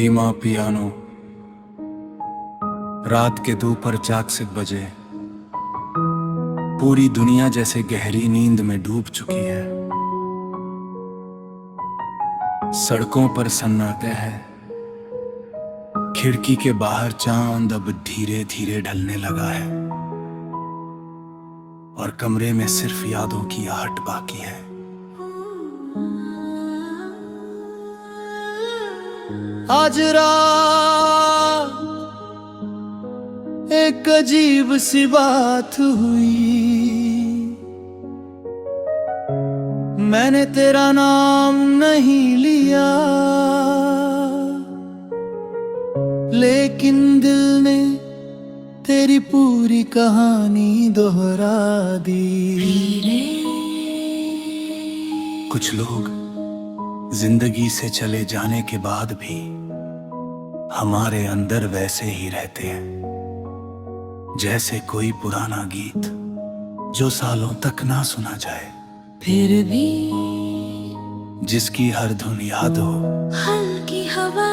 धीमा पियानो रात के दोपहर 4 बजे। पूरी दुनिया जैसे गहरी नींद में डूब चुकी है। सड़कों पर सन्नाटे है। खिड़की के बाहर चांद अब धीरे धीरे ढलने लगा है और कमरे में सिर्फ यादों की आहट बाकी है। आज रात एक अजीब सी बात हुई। मैंने तेरा नाम नहीं लिया, लेकिन दिल ने तेरी पूरी कहानी दोहरा दी। कुछ लोग जिंदगी से चले जाने के बाद भी हमारे अंदर वैसे ही रहते हैं, जैसे कोई पुराना गीत जो सालों तक ना सुना जाए, फिर भी जिसकी हर धुन याद हो। हल्की हवा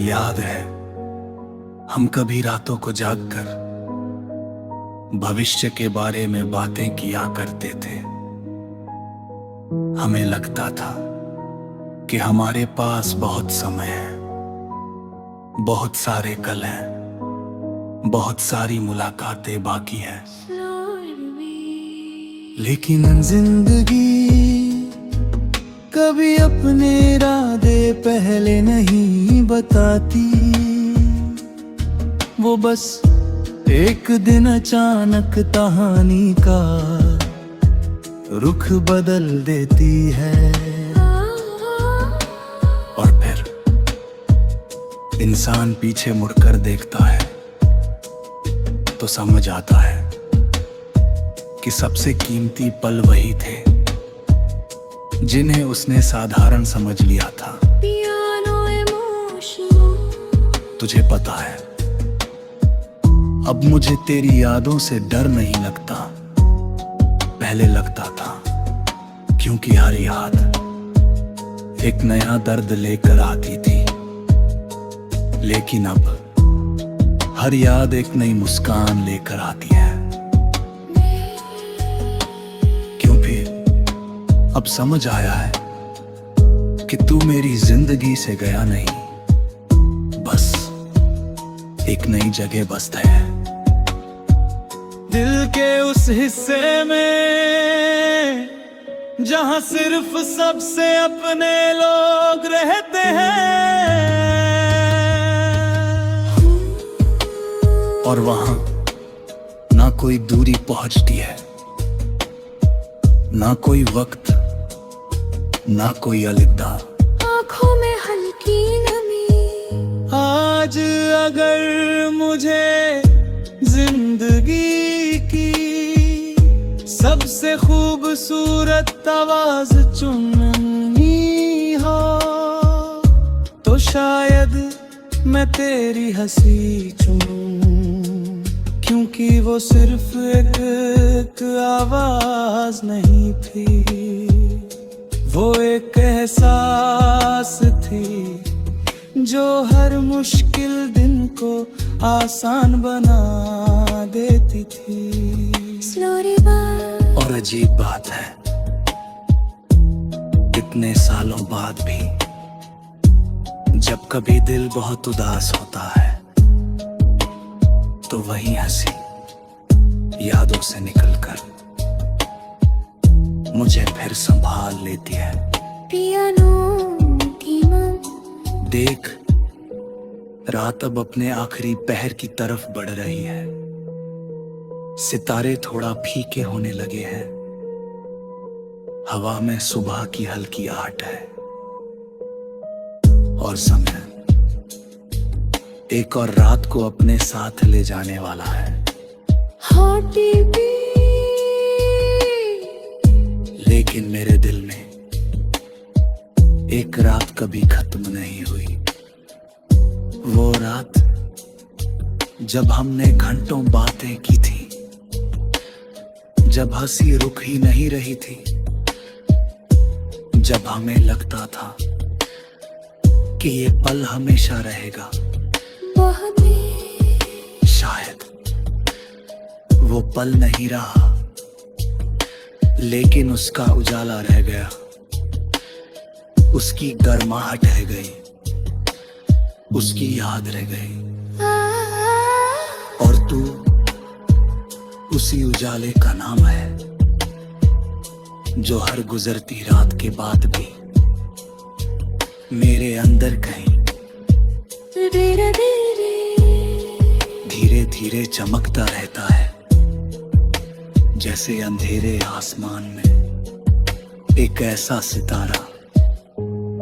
याद है हम कभी रातों को जागकर भविष्य के बारे में बातें किया करते थे। हमें लगता था कि हमारे पास बहुत समय है, बहुत सारे कल हैं, बहुत सारी मुलाकातें बाकी हैं। लेकिन जिंदगी कभी अपने इरादे पहले नहीं बताती। वो बस एक दिन अचानक कहानी का रुख बदल देती है। और फिर इंसान पीछे मुड़कर देखता है तो समझ आता है कि सबसे कीमती पल वही थे जिन्हें उसने साधारण समझ लिया था। तुझे पता है, अब मुझे तेरी यादों से डर नहीं लगता, पहले लगता था, क्योंकि हर याद एक नया दर्द लेकर आती थी। लेकिन अब हर याद एक नई मुस्कान लेकर आती है। क्योंकि अब समझ आया है कि तू मेरी जिंदगी से गया नहीं, बस एक नई जगह बसता है। दिल के उस हिस्से में जहां सिर्फ सबसे अपने लोग रहते हैं, और वहां ना कोई दूरी पहुंचती है, ना कोई वक्त, ना कोई अलविदा। आंखों में हल्की नमी। आज अगर मुझे जिंदगी की सबसे खूबसूरत आवाज चुननी हो, तो शायद मैं तेरी हंसी चुनूं, क्योंकि वो सिर्फ एक आवाज नहीं थी, वो एक एहसास थी जो हर मुश्किल दिन को आसान बना देती थी। और अजीब बात है, इतने सालों बाद भी जब कभी दिल बहुत उदास होता है तो वही हंसी यादों से निकलकर मुझे फिर संभाल लेती है। पियानो धीमा। देख, रात अब अपने आखिरी पहर की तरफ बढ़ रही है। सितारे थोड़ा फीके होने लगे हैं। हवा में सुबह की हल्की आहट है और समय एक और रात को अपने साथ ले जाने वाला है। लेकिन मेरे दिल में एक रात कभी खत्म नहीं हुई। वो रात जब हमने घंटों बातें की थी, जब हंसी रुक ही नहीं रही थी, जब हमें लगता था कि ये पल हमेशा रहेगा। वह भी शायद वो पल नहीं रहा, लेकिन उसका उजाला रह गया, उसकी गर्माहट रह गई, उसकी याद रह गई। और तू उसी उजाले का नाम है, जो हर गुजरती रात के बाद भी मेरे अंदर कहीं धीरे धीरे धीरे धीरे चमकता रहता है, जैसे अंधेरे आसमान में एक ऐसा सितारा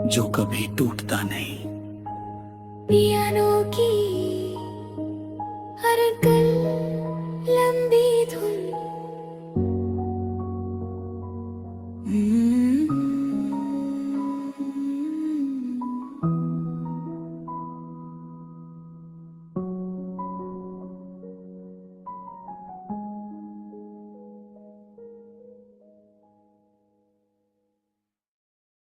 जो कभी टूटता नहीं। पियानो की